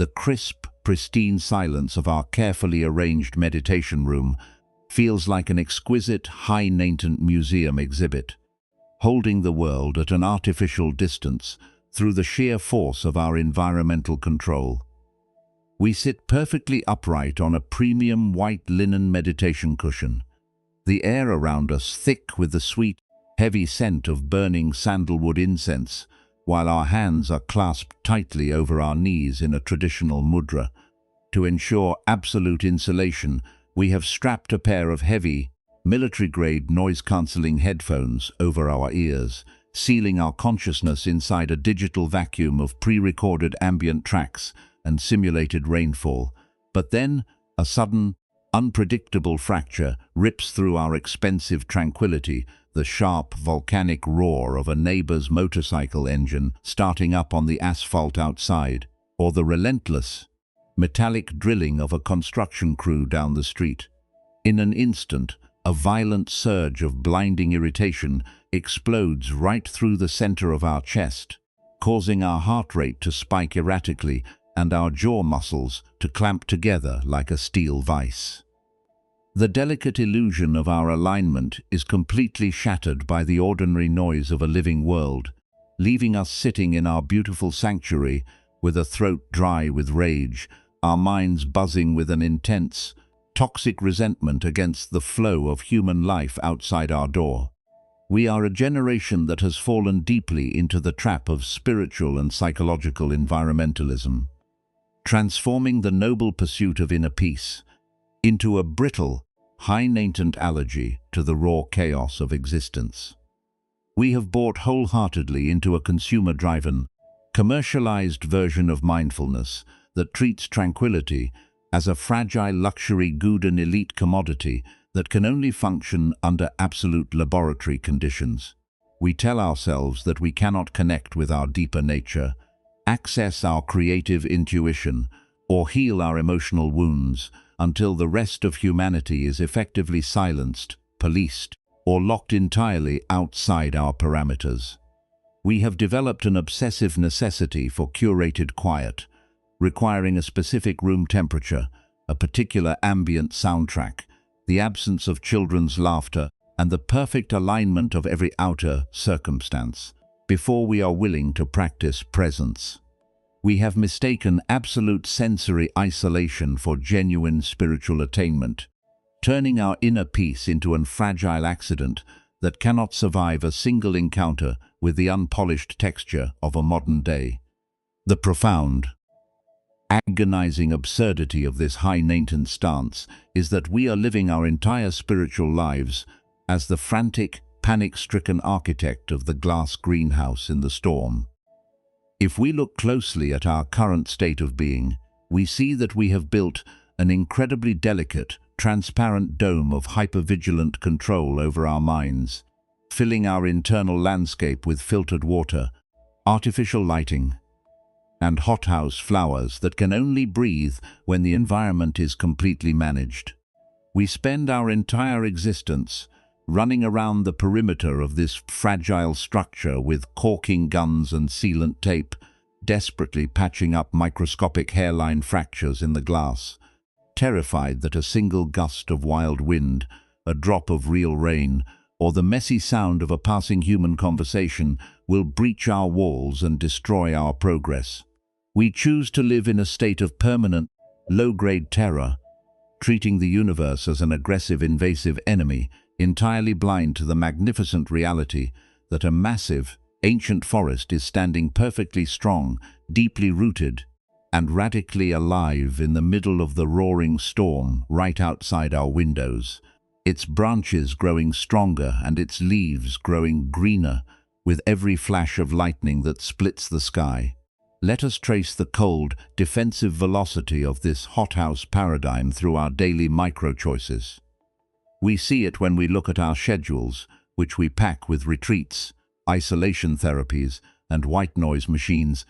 The crisp, pristine silence of our carefully arranged meditation room feels like an exquisite, high-maintenance museum exhibit, holding the world at an artificial distance through the sheer force of our environmental control. We sit perfectly upright on a premium white linen meditation cushion, the air around us thick with the sweet, heavy scent of burning sandalwood incense, while our hands are clasped tightly over our knees in a traditional mudra. To ensure absolute insulation, we have strapped a pair of heavy, military-grade noise-cancelling headphones over our ears, sealing our consciousness inside a digital vacuum of pre-recorded ambient tracks and simulated rainfall. But then, a sudden, unpredictable fracture rips through our expensive tranquility, the sharp volcanic roar of a neighbor's motorcycle engine starting up on the asphalt outside, or the relentless, metallic drilling of a construction crew down the street. In an instant, a violent surge of blinding irritation explodes right through the center of our chest, causing our heart rate to spike erratically and our jaw muscles to clamp together like a steel vise. The delicate illusion of our alignment is completely shattered by the ordinary noise of a living world, leaving us sitting in our beautiful sanctuary with a throat dry with rage, our minds buzzing with an intense, toxic resentment against the flow of human life outside our door. We are a generation that has fallen deeply into the trap of spiritual and psychological environmentalism, transforming the noble pursuit of inner peace into a brittle, high-maintenance allergy to the raw chaos of existence. We have bought wholeheartedly into a consumer-driven, commercialized version of mindfulness that treats tranquility as a fragile luxury good and elite commodity that can only function under absolute laboratory conditions. We tell ourselves that we cannot connect with our deeper nature, access our creative intuition, or heal our emotional wounds until the rest of humanity is effectively silenced, policed, or locked entirely outside our parameters. We have developed an obsessive necessity for curated quiet, requiring a specific room temperature, a particular ambient soundtrack, the absence of children's laughter, and the perfect alignment of every outer circumstance, before we are willing to practice presence. We have mistaken absolute sensory isolation for genuine spiritual attainment, turning our inner peace into a fragile accident that cannot survive a single encounter with the unpolished texture of a modern day. The profound, agonizing absurdity of this high-maintenance stance is that we are living our entire spiritual lives as the frantic, panic-stricken architect of the glass greenhouse in the storm. If we look closely at our current state of being, we see that we have built an incredibly delicate, transparent dome of hypervigilant control over our minds, filling our internal landscape with filtered water, artificial lighting, and hothouse flowers that can only breathe when the environment is completely managed. We spend our entire existence running around the perimeter of this fragile structure with caulking guns and sealant tape, desperately patching up microscopic hairline fractures in the glass, terrified that a single gust of wild wind, a drop of real rain, or the messy sound of a passing human conversation will breach our walls and destroy our progress. We choose to live in a state of permanent, low-grade terror, treating the universe as an aggressive, invasive enemy, entirely blind to the magnificent reality that a massive, ancient forest is standing perfectly strong, deeply rooted, and radically alive in the middle of the roaring storm right outside our windows, its branches growing stronger and its leaves growing greener with every flash of lightning that splits the sky. Let us trace the cold, defensive velocity of this hothouse paradigm through our daily micro-choices. We see it when we look at our schedules, which we pack with retreats, isolation therapies, and white noise machines,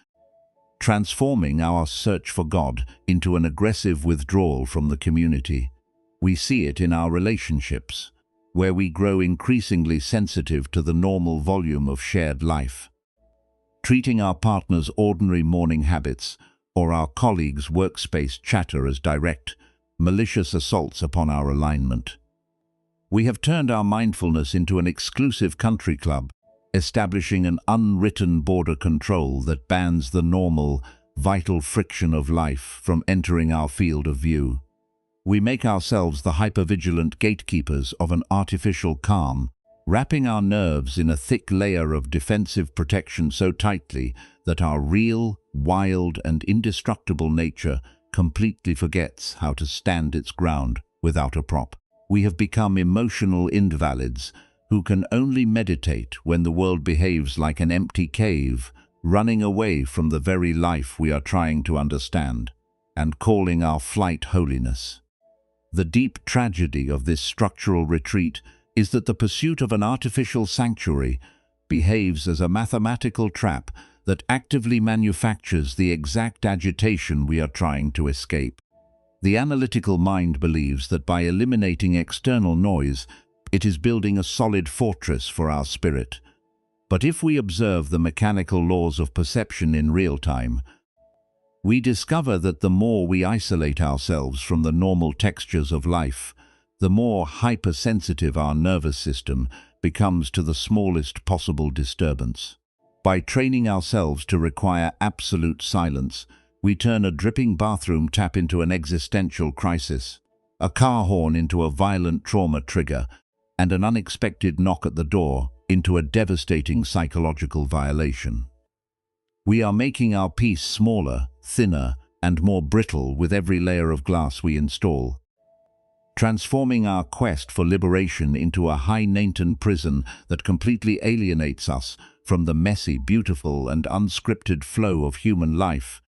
transforming our search for God into an aggressive withdrawal from the community. We see it in our relationships, where we grow increasingly sensitive to the normal volume of shared life, treating our partner's ordinary morning habits or our colleagues' workspace chatter as direct, malicious assaults upon our alignment. We have turned our mindfulness into an exclusive country club, establishing an unwritten border control that bans the normal, vital friction of life from entering our field of view. We make ourselves the hypervigilant gatekeepers of an artificial calm, wrapping our nerves in a thick layer of defensive protection so tightly that our real, wild, and indestructible nature completely forgets how to stand its ground without a prop. We have become emotional invalids who can only meditate when the world behaves like an empty cave, running away from the very life we are trying to understand, and calling our flight holiness. The deep tragedy of this structural retreat is that the pursuit of an artificial sanctuary behaves as a mathematical trap that actively manufactures the exact agitation we are trying to escape. The analytical mind believes that by eliminating external noise, it is building a solid fortress for our spirit. But if we observe the mechanical laws of perception in real time, we discover that the more we isolate ourselves from the normal textures of life, the more hypersensitive our nervous system becomes to the smallest possible disturbance. By training ourselves to require absolute silence, we turn a dripping bathroom tap into an existential crisis, a car horn into a violent trauma trigger, and an unexpected knock at the door into a devastating psychological violation. We are making our peace smaller, thinner, and more brittle with every layer of glass we install, transforming our quest for liberation into a high-maintenance prison that completely alienates us from the messy, beautiful, and unscripted flow of human life,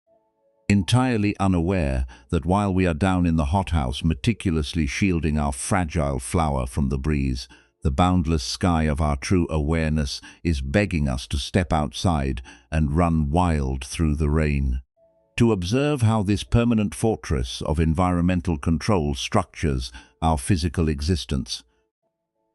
entirely unaware that while we are down in the hothouse meticulously shielding our fragile flower from the breeze, the boundless sky of our true awareness is begging us to step outside and run wild through the rain. To observe how this permanent fortress of environmental control structures our physical existence,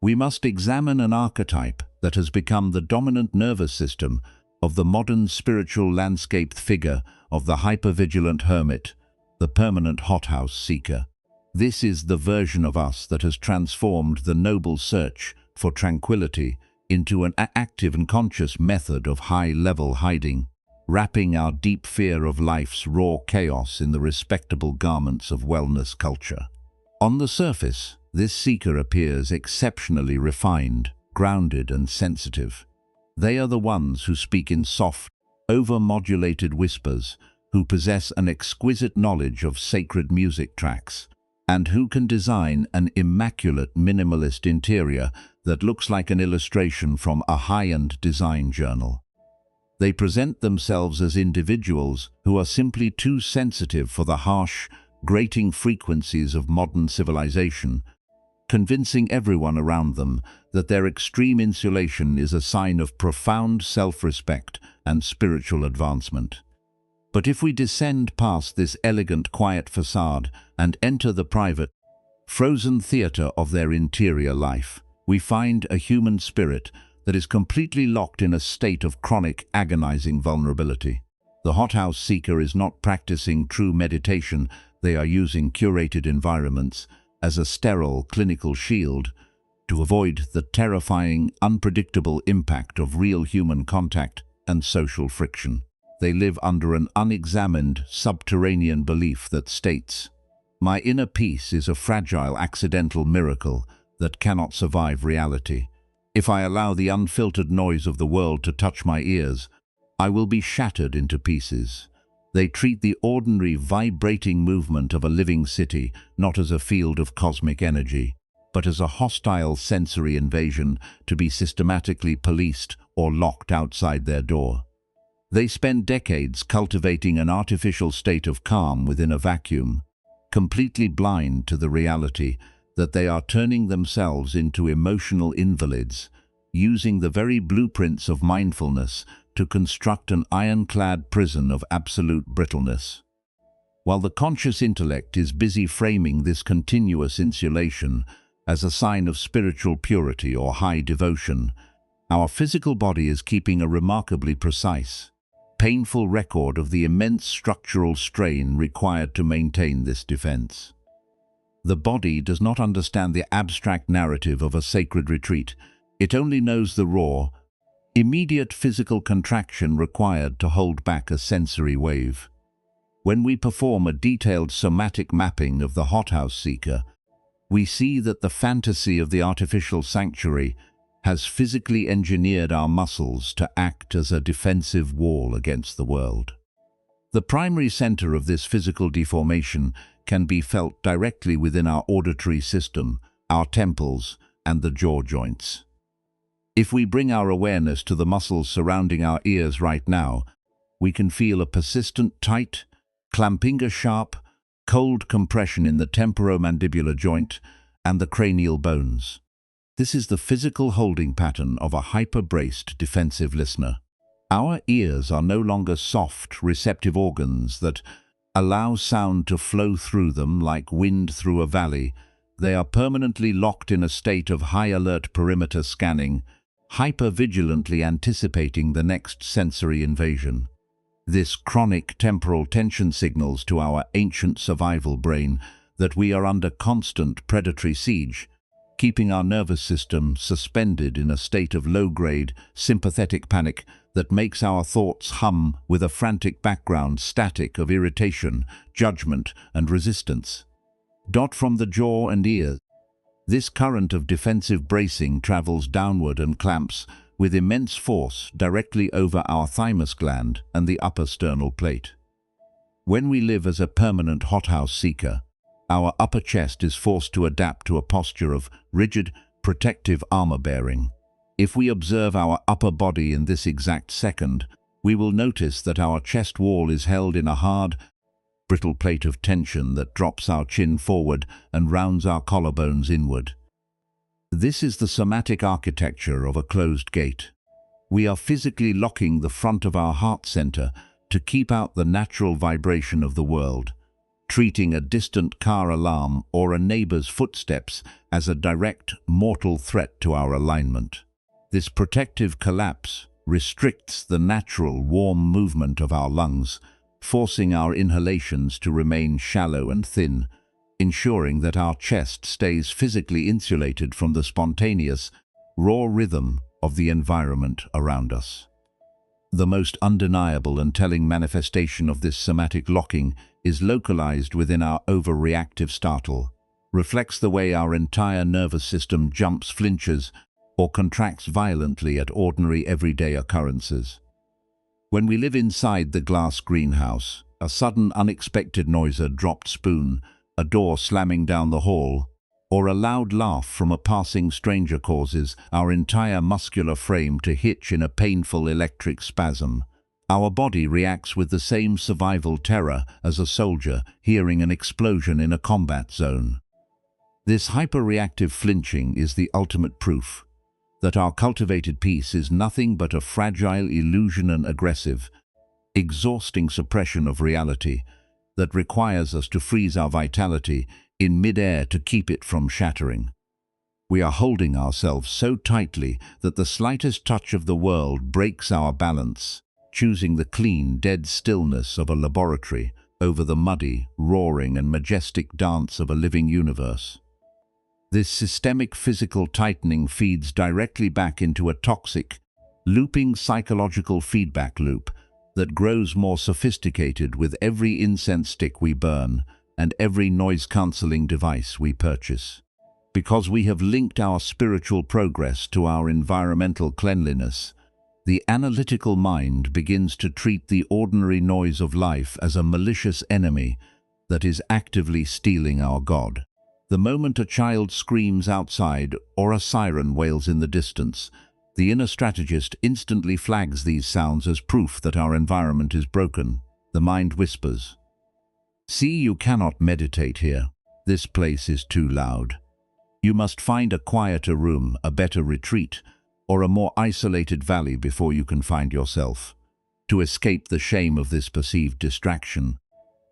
we must examine an archetype that has become the dominant nervous system of the modern spiritual landscape figure of the hypervigilant hermit, the permanent hothouse seeker. This is the version of us that has transformed the noble search for tranquility into an active and conscious method of high-level hiding, wrapping our deep fear of life's raw chaos in the respectable garments of wellness culture. On the surface, this seeker appears exceptionally refined, grounded, and sensitive. They are the ones who speak in soft, over-modulated whispers, who possess an exquisite knowledge of sacred music tracks, and who can design an immaculate minimalist interior that looks like an illustration from a high-end design journal. They present themselves as individuals who are simply too sensitive for the harsh, grating frequencies of modern civilization, convincing everyone around them that their extreme insulation is a sign of profound self-respect and spiritual advancement. But if we descend past this elegant, quiet facade and enter the private, frozen theater of their interior life, we find a human spirit that is completely locked in a state of chronic, agonizing vulnerability. The hothouse seeker is not practicing true meditation. They are using curated environments as a sterile clinical shield to avoid the terrifying, unpredictable impact of real human contact and social friction. They live under an unexamined, subterranean belief that states, "My inner peace is a fragile, accidental miracle that cannot survive reality. If I allow the unfiltered noise of the world to touch my ears, I will be shattered into pieces." They treat the ordinary, vibrating movement of a living city not as a field of cosmic energy, but as a hostile sensory invasion to be systematically policed or locked outside their door. They spend decades cultivating an artificial state of calm within a vacuum, completely blind to the reality that they are turning themselves into emotional invalids, using the very blueprints of mindfulness to construct an ironclad prison of absolute brittleness. While the conscious intellect is busy framing this continuous insulation as a sign of spiritual purity or high devotion, our physical body is keeping a remarkably precise, painful record of the immense structural strain required to maintain this defense. The body does not understand the abstract narrative of a sacred retreat. It only knows the raw, immediate physical contraction required to hold back a sensory wave. When we perform a detailed somatic mapping of the hothouse seeker, we see that the fantasy of the artificial sanctuary has physically engineered our muscles to act as a defensive wall against the world. The primary center of this physical deformation can be felt directly within our auditory system, our temples, and the jaw joints. If we bring our awareness to the muscles surrounding our ears right now, we can feel a persistent tight, clamping a sharp, cold compression in the temporomandibular joint and the cranial bones. This is the physical holding pattern of a hyper-braced defensive listener. Our ears are no longer soft, receptive organs that allow sound to flow through them like wind through a valley. They are permanently locked in a state of high-alert perimeter scanning, hyper-vigilantly anticipating the next sensory invasion. This chronic temporal tension signals to our ancient survival brain that we are under constant predatory siege, keeping our nervous system suspended in a state of low-grade, sympathetic panic that makes our thoughts hum with a frantic background static of irritation, judgment, and resistance. From the jaw and ears, this current of defensive bracing travels downward and clamps with immense force directly over our thymus gland and the upper sternal plate. When we live as a permanent hothouse seeker, our upper chest is forced to adapt to a posture of rigid, protective armor-bearing. If we observe our upper body in this exact second, we will notice that our chest wall is held in a hard, brittle plate of tension that drops our chin forward and rounds our collarbones inward. This is the somatic architecture of a closed gate. We are physically locking the front of our heart center to keep out the natural vibration of the world, treating a distant car alarm or a neighbor's footsteps as a direct, mortal threat to our alignment. This protective collapse restricts the natural, warm movement of our lungs, forcing our inhalations to remain shallow and thin, ensuring that our chest stays physically insulated from the spontaneous, raw rhythm of the environment around us. The most undeniable and telling manifestation of this somatic locking is localized within our over-reactive startle, reflects the way our entire nervous system jumps, flinches, or contracts violently at ordinary everyday occurrences. When we live inside the glass greenhouse, a sudden unexpected noise, a dropped spoon, a door slamming down the hall, or a loud laugh from a passing stranger causes our entire muscular frame to hitch in a painful electric spasm. Our body reacts with the same survival terror as a soldier hearing an explosion in a combat zone. This hyperreactive flinching is the ultimate proof that our cultivated peace is nothing but a fragile illusion and aggressive, exhausting suppression of reality that requires us to freeze our vitality in mid-air to keep it from shattering. We are holding ourselves so tightly that the slightest touch of the world breaks our balance, choosing the clean, dead stillness of a laboratory over the muddy, roaring, and majestic dance of a living universe. This systemic physical tightening feeds directly back into a toxic, looping psychological feedback loop that grows more sophisticated with every incense stick we burn and every noise-cancelling device we purchase. Because we have linked our spiritual progress to our environmental cleanliness, the analytical mind begins to treat the ordinary noise of life as a malicious enemy that is actively stealing our God. The moment a child screams outside or a siren wails in the distance, the inner strategist instantly flags these sounds as proof that our environment is broken. The mind whispers, "See, you cannot meditate here. This place is too loud. You must find a quieter room, a better retreat, or a more isolated valley before you can find yourself." To escape the shame of this perceived distraction,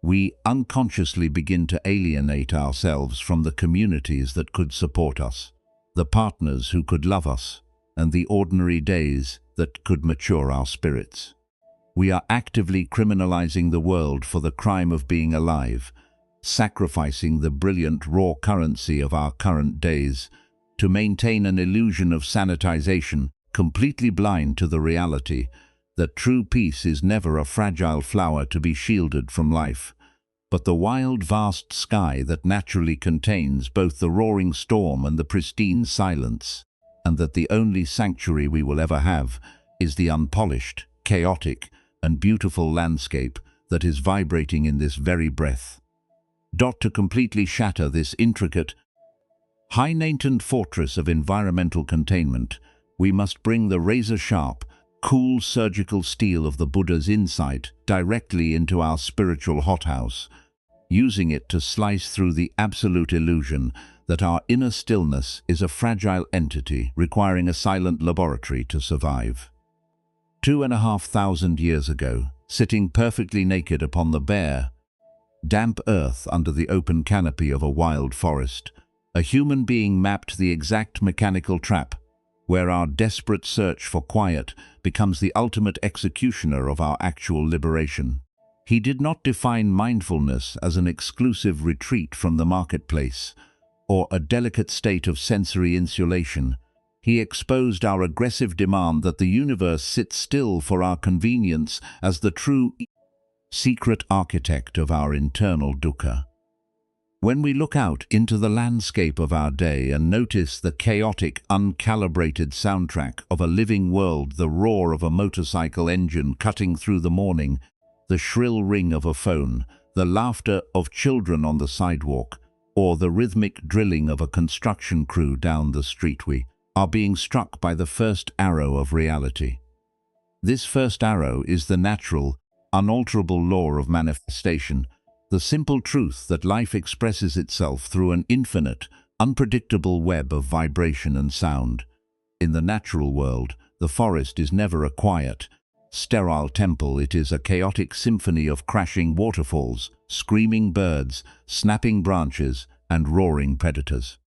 we unconsciously begin to alienate ourselves from the communities that could support us, the partners who could love us, and the ordinary days that could mature our spirits. We are actively criminalizing the world for the crime of being alive, sacrificing the brilliant raw currency of our current days to maintain an illusion of sanitization, completely blind to the reality that true peace is never a fragile flower to be shielded from life, but the wild, vast sky that naturally contains both the roaring storm and the pristine silence, and that the only sanctuary we will ever have is the unpolished, chaotic, and beautiful landscape that is vibrating in this very breath. To completely shatter this intricate, high-maintenance fortress of environmental containment, we must bring the razor-sharp, cool surgical steel of the Buddha's insight directly into our spiritual hothouse, using it to slice through the absolute illusion that our inner stillness is a fragile entity requiring a silent laboratory to survive. 2,500 years ago, sitting perfectly naked upon the bare, damp earth under the open canopy of a wild forest, a human being mapped the exact mechanical trap where our desperate search for quiet becomes the ultimate executioner of our actual liberation. He did not define mindfulness as an exclusive retreat from the marketplace or a delicate state of sensory insulation. He exposed our aggressive demand that the universe sit still for our convenience as the true secret architect of our internal dukkha. When we look out into the landscape of our day and notice the chaotic, uncalibrated soundtrack of a living world, the roar of a motorcycle engine cutting through the morning, the shrill ring of a phone, the laughter of children on the sidewalk, or the rhythmic drilling of a construction crew down the street, we are being struck by the first arrow of reality. This first arrow is the natural, unalterable law of manifestation, the simple truth that life expresses itself through an infinite, unpredictable web of vibration and sound. In the natural world, the forest is never a quiet, sterile temple. It is a chaotic symphony of crashing waterfalls, screaming birds, snapping branches, and roaring predators.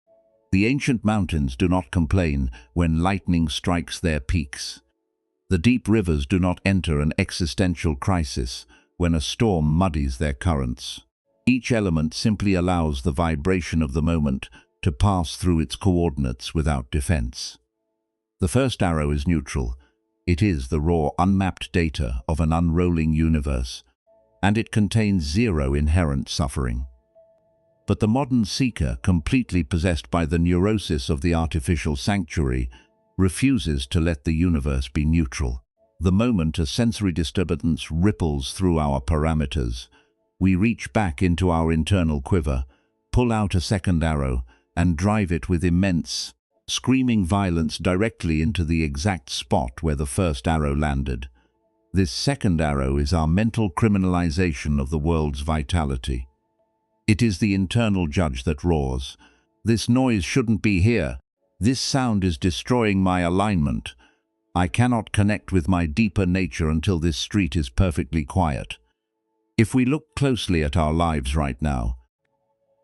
The ancient mountains do not complain when lightning strikes their peaks. The deep rivers do not enter an existential crisis when a storm muddies their currents. Each element simply allows the vibration of the moment to pass through its coordinates without defense. The first arrow is neutral. It is the raw, unmapped data of an unrolling universe, and it contains zero inherent suffering. But the modern seeker, completely possessed by the neurosis of the artificial sanctuary, refuses to let the universe be neutral. The moment a sensory disturbance ripples through our parameters, we reach back into our internal quiver, pull out a second arrow, and drive it with immense, screaming violence directly into the exact spot where the first arrow landed. This second arrow is our mental criminalization of the world's vitality. It is the internal judge that roars, "This noise shouldn't be here. This sound is destroying my alignment. I cannot connect with my deeper nature until this street is perfectly quiet." If we look closely at our lives right now,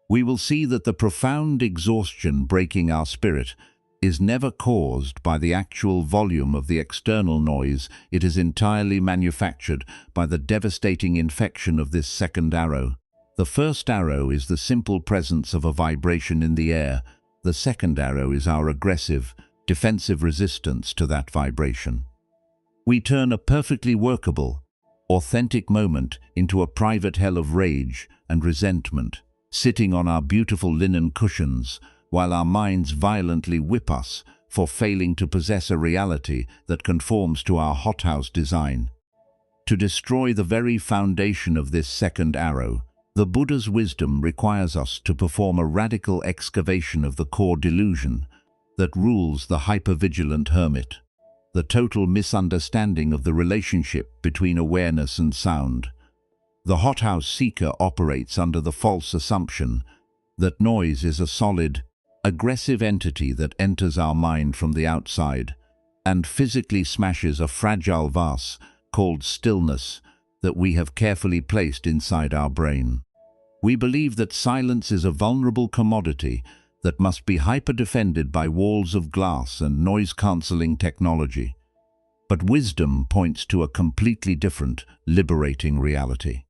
we will see that the profound exhaustion breaking our spirit is never caused by the actual volume of the external noise. It is entirely manufactured by the devastating infection of this second arrow. The first arrow is the simple presence of a vibration in the air. The second arrow is our aggressive, defensive resistance to that vibration. We turn a perfectly workable, authentic moment into a private hell of rage and resentment, sitting on our beautiful linen cushions while our minds violently whip us for failing to possess a reality that conforms to our hothouse design. To destroy the very foundation of this second arrow, the Buddha's wisdom requires us to perform a radical excavation of the core delusion that rules the hypervigilant hermit, the total misunderstanding of the relationship between awareness and sound. The hothouse seeker operates under the false assumption that noise is a solid, aggressive entity that enters our mind from the outside and physically smashes a fragile vase called stillness that we have carefully placed inside our brain. We believe that silence is a vulnerable commodity that must be hyper-defended by walls of glass and noise-cancelling technology. But wisdom points to a completely different, liberating reality.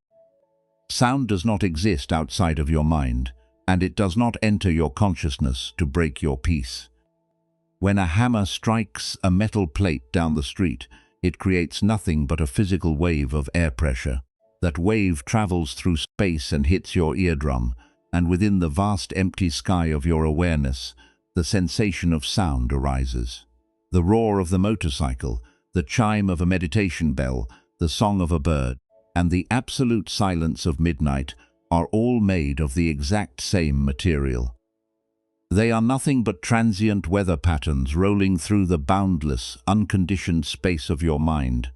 Sound does not exist outside of your mind, and it does not enter your consciousness to break your peace. When a hammer strikes a metal plate down the street, it creates nothing but a physical wave of air pressure. That wave travels through space and hits your eardrum, and within the vast empty sky of your awareness, the sensation of sound arises. The roar of the motorcycle, the chime of a meditation bell, the song of a bird, and the absolute silence of midnight are all made of the exact same material. They are nothing but transient weather patterns rolling through the boundless, unconditioned space of your mind.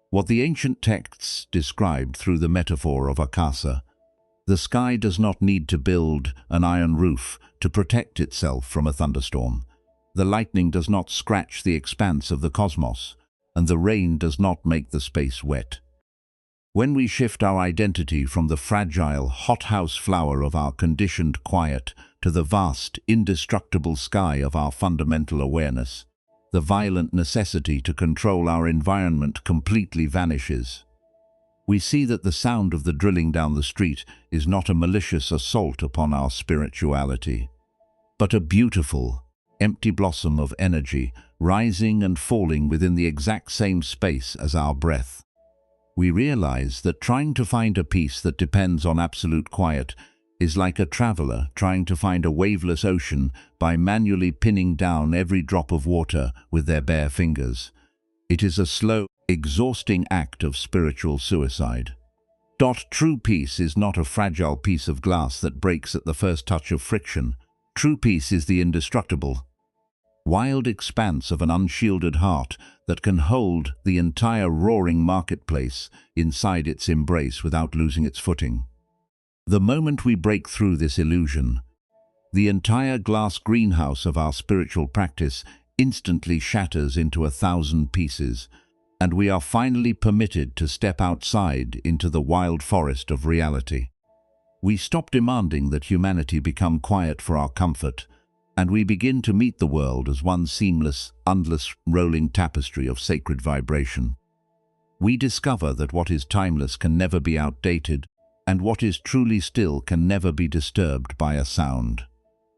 What the ancient texts described through the metaphor of akasa, the sky does not need to build an iron roof to protect itself from a thunderstorm. The lightning does not scratch the expanse of the cosmos, and the rain does not make the space wet. When we shift our identity from the fragile, hothouse flower of our conditioned quiet to the vast, indestructible sky of our fundamental awareness, the violent necessity to control our environment completely vanishes. We see that the sound of the drilling down the street is not a malicious assault upon our spirituality, but a beautiful, empty blossom of energy rising and falling within the exact same space as our breath. We realize that trying to find a peace that depends on absolute quiet is like a traveler trying to find a waveless ocean by manually pinning down every drop of water with their bare fingers. It is a slow, exhausting act of spiritual suicide. True peace is not a fragile piece of glass that breaks at the first touch of friction. True peace is the indestructible, wild expanse of an unshielded heart that can hold the entire roaring marketplace inside its embrace without losing its footing. The moment we break through this illusion, the entire glass greenhouse of our spiritual practice instantly shatters into 1,000 pieces, and we are finally permitted to step outside into the wild forest of reality. We stop demanding that humanity become quiet for our comfort, and we begin to meet the world as one seamless, endless, rolling tapestry of sacred vibration. We discover that what is timeless can never be outdated, and what is truly still can never be disturbed by a sound.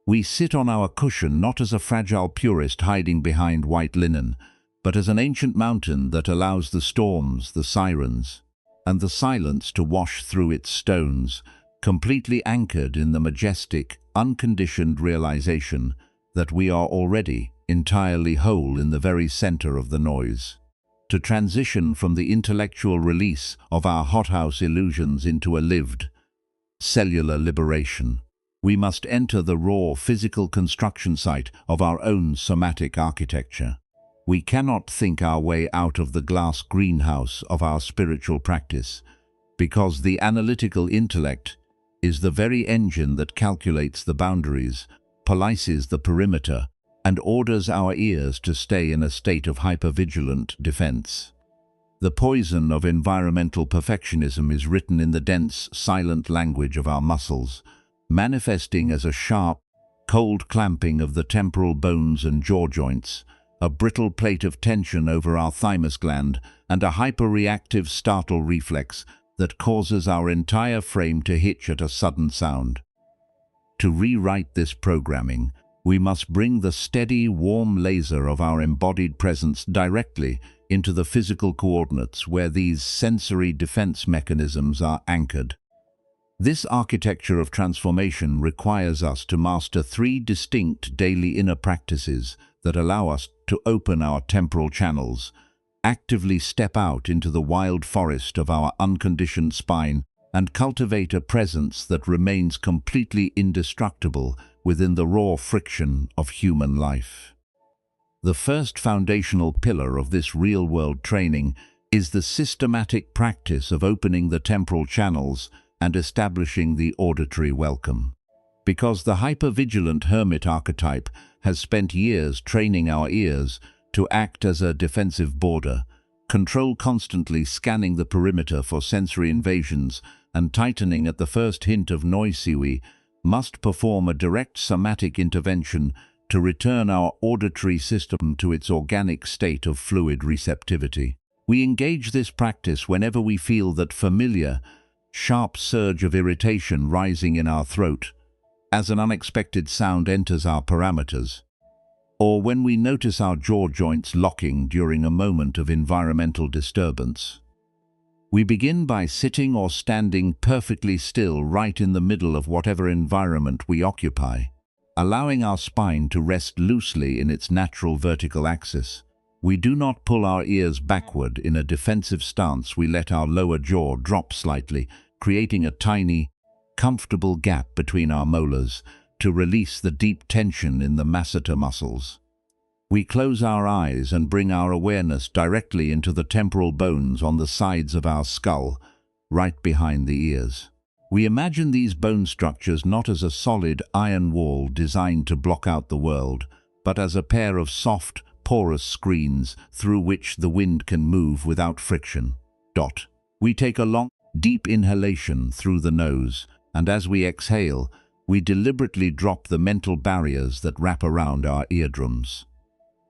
We sit on our cushion not as a fragile purist hiding behind white linen, but as an ancient mountain that allows the storms, the sirens, and the silence to wash through its stones, completely anchored in the majestic, unconditioned realization that we are already entirely whole in the very center of the noise. To transition from the intellectual release of our hothouse illusions into a lived, cellular liberation, we must enter the raw physical construction site of our own somatic architecture. We cannot think our way out of the glass greenhouse of our spiritual practice, because the analytical intellect is the very engine that calculates the boundaries, polices the perimeter, and orders our ears to stay in a state of hypervigilant defense. The poison of environmental perfectionism is written in the dense, silent language of our muscles, manifesting as a sharp, cold clamping of the temporal bones and jaw joints, a brittle plate of tension over our thymus gland, and a hyper-reactive startle reflex that causes our entire frame to hitch at a sudden sound. To rewrite this programming, we must bring the steady, warm laser of our embodied presence directly into the physical coordinates where these sensory defense mechanisms are anchored. This architecture of transformation requires us to master 3 distinct daily inner practices that allow us to open our temporal channels, actively step out into the wild forest of our unconditioned spine, and cultivate a presence that remains completely indestructible within the raw friction of human life. The first foundational pillar of this real-world training is the systematic practice of opening the temporal channels and establishing the auditory welcome. Because the hypervigilant hermit archetype has spent years training our ears to act as a defensive border, control constantly scanning the perimeter for sensory invasions and tightening at the first hint of noise, we must perform a direct somatic intervention to return our auditory system to its organic state of fluid receptivity. We engage this practice whenever we feel that familiar, sharp surge of irritation rising in our throat as an unexpected sound enters our parameters, or when we notice our jaw joints locking during a moment of environmental disturbance. We begin by sitting or standing perfectly still right in the middle of whatever environment we occupy, allowing our spine to rest loosely in its natural vertical axis. We do not pull our ears backward in a defensive stance. We let our lower jaw drop slightly, creating a tiny, comfortable gap between our molars to release the deep tension in the masseter muscles. We close our eyes and bring our awareness directly into the temporal bones on the sides of our skull, right behind the ears. We imagine these bone structures not as a solid iron wall designed to block out the world, but as a pair of soft, porous screens through which the wind can move without friction. We take a long, deep inhalation through the nose, and as we exhale, we deliberately drop the mental barriers that wrap around our eardrums.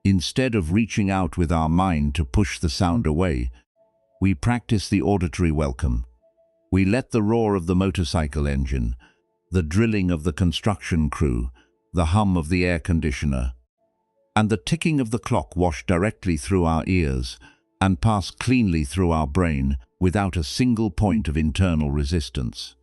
Instead of reaching out with our mind to push the sound away, we practice the auditory welcome. We let the roar of the motorcycle engine, the drilling of the construction crew, the hum of the air conditioner, and the ticking of the clock wash directly through our ears and pass cleanly through our brain without a single point of internal resistance.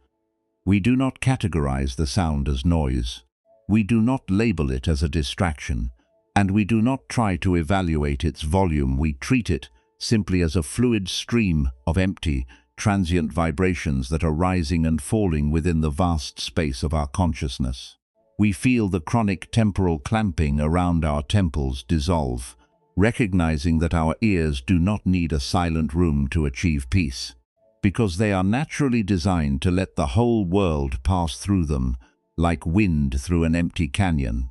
We do not categorize the sound as noise. We do not label it as a distraction, and we do not try to evaluate its volume. We treat it simply as a fluid stream of empty, transient vibrations that are rising and falling within the vast space of our consciousness. We feel the chronic temporal clamping around our temples dissolve, recognizing that our ears do not need a silent room to achieve peace, because they are naturally designed to let the whole world pass through them, like wind through an empty canyon.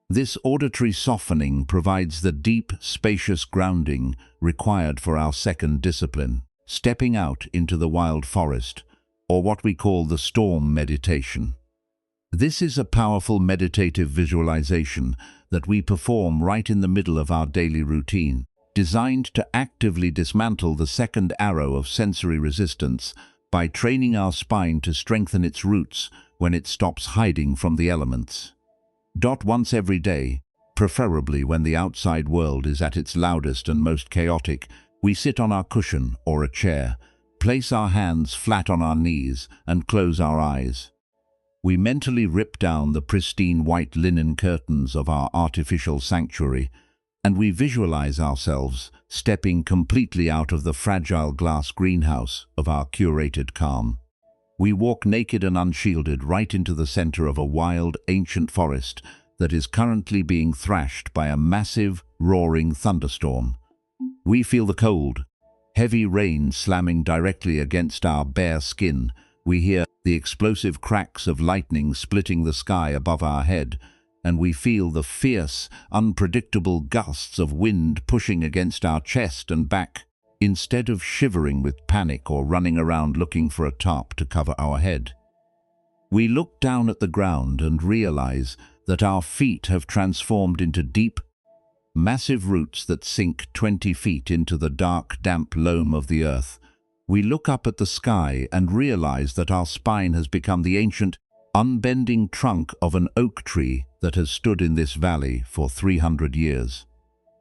This auditory softening provides the deep, spacious grounding required for our second discipline, stepping out into the wild forest, or what we call the storm meditation. This is a powerful meditative visualization that we perform right in the middle of our daily routine, designed to actively dismantle the second arrow of sensory resistance by training our spine to strengthen its roots when it stops hiding from the elements. Once every day, preferably when the outside world is at its loudest and most chaotic, we sit on our cushion or a chair, place our hands flat on our knees, and close our eyes. We mentally rip down the pristine white linen curtains of our artificial sanctuary, and we visualize ourselves stepping completely out of the fragile glass greenhouse of our curated calm. We walk naked and unshielded right into the center of a wild, ancient forest that is currently being thrashed by a massive, roaring thunderstorm. We feel the cold, heavy rain slamming directly against our bare skin. We hear the explosive cracks of lightning splitting the sky above our head, and we feel the fierce, unpredictable gusts of wind pushing against our chest and back. Instead of shivering with panic or running around looking for a tarp to cover our head, we look down at the ground and realize that our feet have transformed into deep, massive roots that sink 20 feet into the dark, damp loam of the earth. We look up at the sky and realize that our spine has become the ancient, unbending trunk of an oak tree that has stood in this valley for 300 years.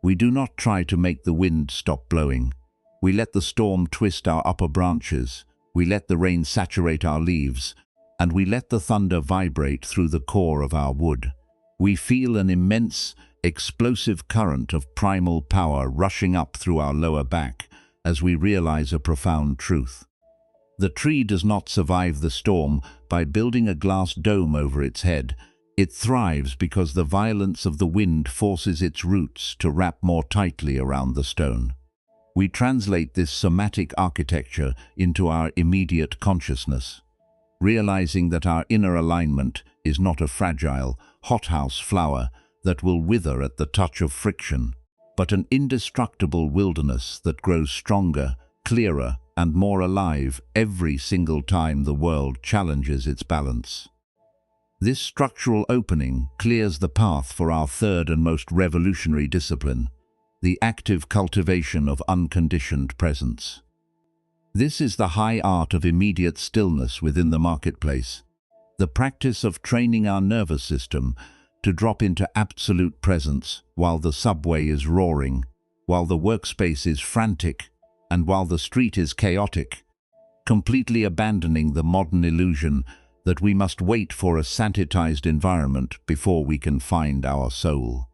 We do not try to make the wind stop blowing. We let the storm twist our upper branches, we let the rain saturate our leaves, and we let the thunder vibrate through the core of our wood. We feel an immense, explosive current of primal power rushing up through our lower back as we realize a profound truth. The tree does not survive the storm by building a glass dome over its head. It thrives because the violence of the wind forces its roots to wrap more tightly around the stone. We translate this somatic architecture into our immediate consciousness, realizing that our inner alignment is not a fragile, hothouse flower that will wither at the touch of friction, but an indestructible wilderness that grows stronger, clearer, and more alive every single time the world challenges its balance. This structural opening clears the path for our third and most revolutionary discipline, the active cultivation of unconditioned presence. This is the high art of immediate stillness within the marketplace, the practice of training our nervous system to drop into absolute presence while the subway is roaring, while the workspace is frantic, and while the street is chaotic, completely abandoning the modern illusion that we must wait for a sanitized environment before we can find our soul.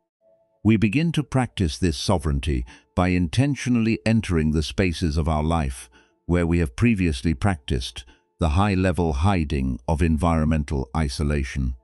We begin to practice this sovereignty by intentionally entering the spaces of our life where we have previously practiced the high-level hiding of environmental isolation.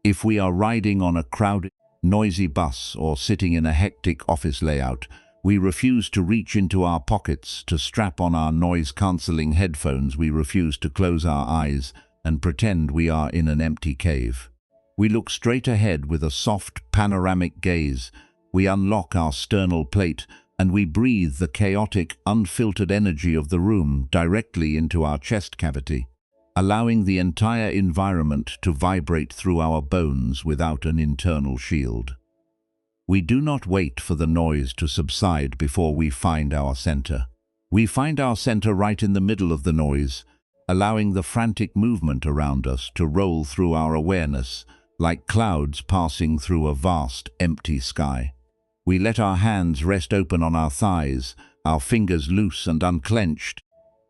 If we are riding on a crowded, noisy bus or sitting in a hectic office layout, we refuse to reach into our pockets to strap on our noise-cancelling headphones. We refuse to close our eyes and pretend we are in an empty cave. We look straight ahead with a soft, panoramic gaze. We unlock our sternal plate and we breathe the chaotic, unfiltered energy of the room directly into our chest cavity, allowing the entire environment to vibrate through our bones without an internal shield. We do not wait for the noise to subside before we find our center. We find our center right in the middle of the noise, allowing the frantic movement around us to roll through our awareness like clouds passing through a vast, empty sky. We let our hands rest open on our thighs, our fingers loose and unclenched,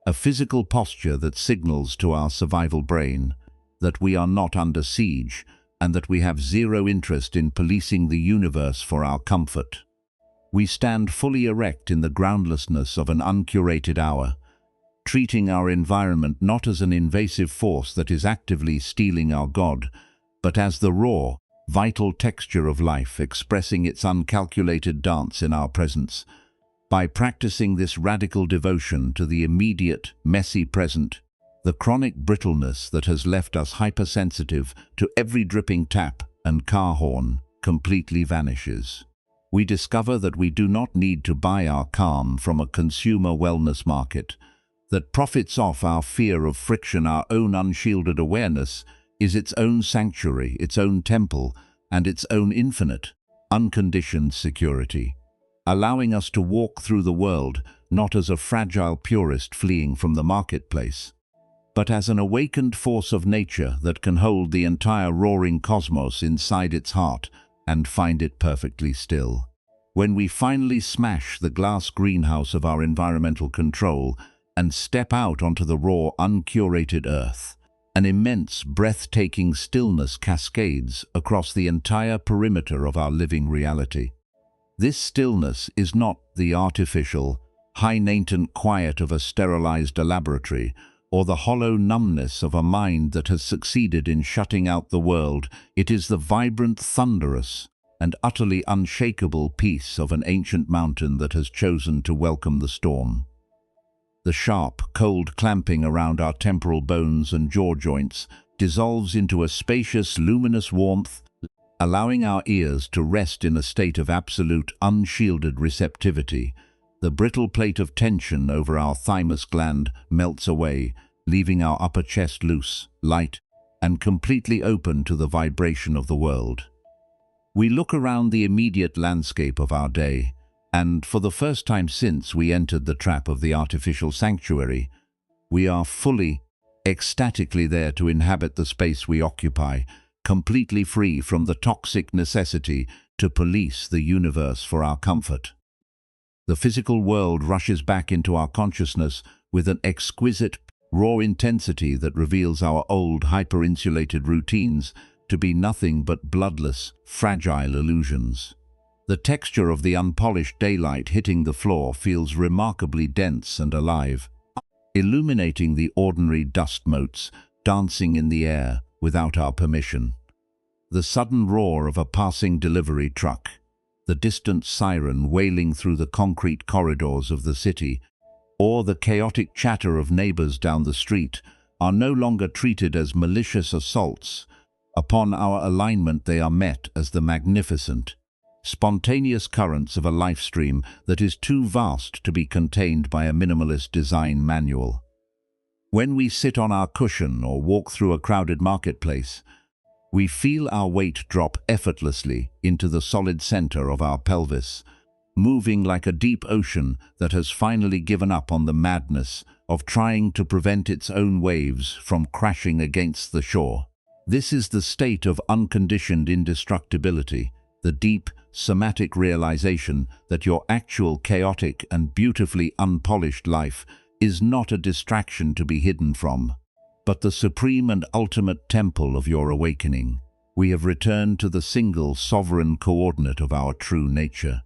a physical posture that signals to our survival brain that we are not under siege and that we have zero interest in policing the universe for our comfort. We stand fully erect in the groundlessness of an uncurated hour, treating our environment not as an invasive force that is actively stealing our God, but as the raw, vital texture of life expressing its uncalculated dance in our presence. By practicing this radical devotion to the immediate, messy present, the chronic brittleness that has left us hypersensitive to every dripping tap and car horn completely vanishes. We discover that we do not need to buy our calm from a consumer wellness market that profits off our fear of friction. Our own unshielded awareness is its own sanctuary, its own temple, and its own infinite, unconditioned security, allowing us to walk through the world not as a fragile purist fleeing from the marketplace, but as an awakened force of nature that can hold the entire roaring cosmos inside its heart and find it perfectly still. When we finally smash the glass greenhouse of our environmental control and step out onto the raw, uncurated earth, an immense, breathtaking stillness cascades across the entire perimeter of our living reality. This stillness is not the artificial, high-latent quiet of a sterilized laboratory or the hollow numbness of a mind that has succeeded in shutting out the world. It is the vibrant, thunderous, and utterly unshakable peace of an ancient mountain that has chosen to welcome the storm. The sharp, cold clamping around our temporal bones and jaw joints dissolves into a spacious, luminous warmth, allowing our ears to rest in a state of absolute, unshielded receptivity. The brittle plate of tension over our thymus gland melts away, leaving our upper chest loose, light, and completely open to the vibration of the world. We look around the immediate landscape of our day, and for the first time since we entered the trap of the artificial sanctuary, we are fully, ecstatically there to inhabit the space we occupy, completely free from the toxic necessity to police the universe for our comfort. The physical world rushes back into our consciousness with an exquisite, raw intensity that reveals our old, hyper-insulated routines to be nothing but bloodless, fragile illusions. The texture of the unpolished daylight hitting the floor feels remarkably dense and alive, illuminating the ordinary dust motes dancing in the air without our permission. The sudden roar of a passing delivery truck, the distant siren wailing through the concrete corridors of the city, or the chaotic chatter of neighbors down the street are no longer treated as malicious assaults. Upon our alignment, they are met as the magnificent, spontaneous currents of a life stream that is too vast to be contained by a minimalist design manual. When we sit on our cushion or walk through a crowded marketplace, We feel our weight drop effortlessly into the solid center of our pelvis, moving like a deep ocean that has finally given up on the madness of trying to prevent its own waves from crashing against the shore. This is the state of unconditioned indestructibility, the deep, somatic realization that your actual chaotic and beautifully unpolished life is not a distraction to be hidden from, but the supreme and ultimate temple of your awakening. We have returned to the single sovereign coordinate of our true nature.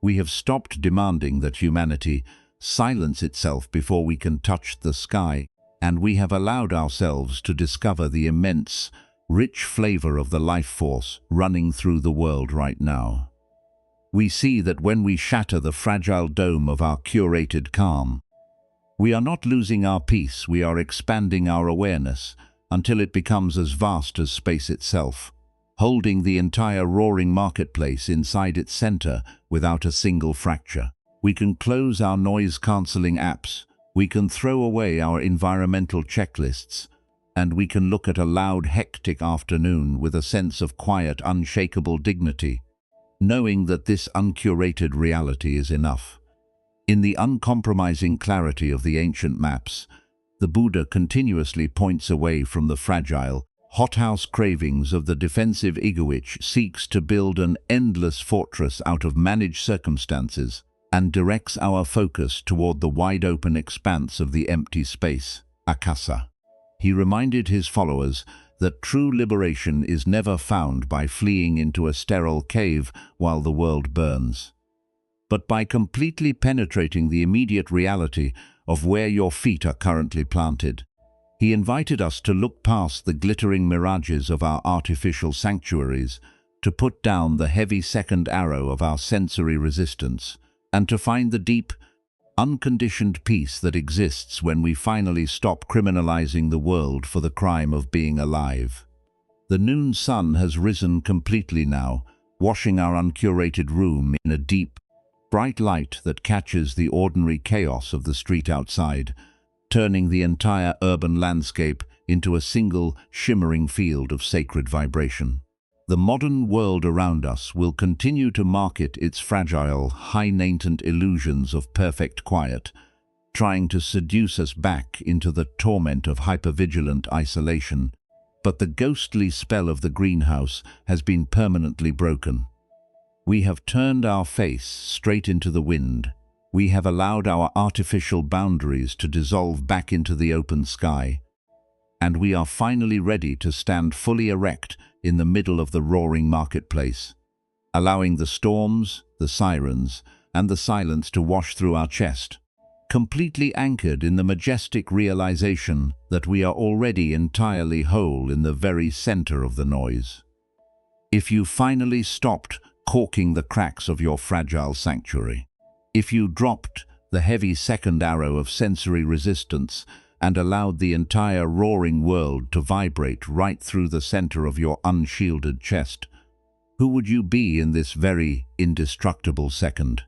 We have stopped demanding that humanity silence itself before we can touch the sky, and we have allowed ourselves to discover the immense, rich flavor of the life force running through the world right now. We see that when we shatter the fragile dome of our curated calm, we are not losing our peace, we are expanding our awareness until it becomes as vast as space itself, holding the entire roaring marketplace inside its center without a single fracture. We can close our noise-canceling apps, we can throw away our environmental checklists, and we can look at a loud, hectic afternoon with a sense of quiet, unshakable dignity, knowing that this uncurated reality is enough. In the uncompromising clarity of the ancient maps, the Buddha continuously points away from the fragile, hothouse cravings of the defensive ego which seeks to build an endless fortress out of managed circumstances and directs our focus toward the wide-open expanse of the empty space, akasa. He reminded his followers that true liberation is never found by fleeing into a sterile cave while the world burns, but by completely penetrating the immediate reality of where your feet are currently planted. He invited us to look past the glittering mirages of our artificial sanctuaries, to put down the heavy second arrow of our sensory resistance, and to find the deep, unconditioned peace that exists when we finally stop criminalizing the world for the crime of being alive. The noon sun has risen completely now, washing our uncurated room in a deep, bright light that catches the ordinary chaos of the street outside, turning the entire urban landscape into a single, shimmering field of sacred vibration. The modern world around us will continue to market its fragile, high-latent illusions of perfect quiet, trying to seduce us back into the torment of hypervigilant isolation. But the ghostly spell of the greenhouse has been permanently broken. We have turned our face straight into the wind. We have allowed our artificial boundaries to dissolve back into the open sky, and we are finally ready to stand fully erect in the middle of the roaring marketplace, allowing the storms, the sirens, and the silence to wash through our chest, completely anchored in the majestic realization that we are already entirely whole in the very center of the noise. If you finally stopped corking the cracks of your fragile sanctuary, if you dropped the heavy second arrow of sensory resistance and allowed the entire roaring world to vibrate right through the center of your unshielded chest, who would you be in this very indestructible second?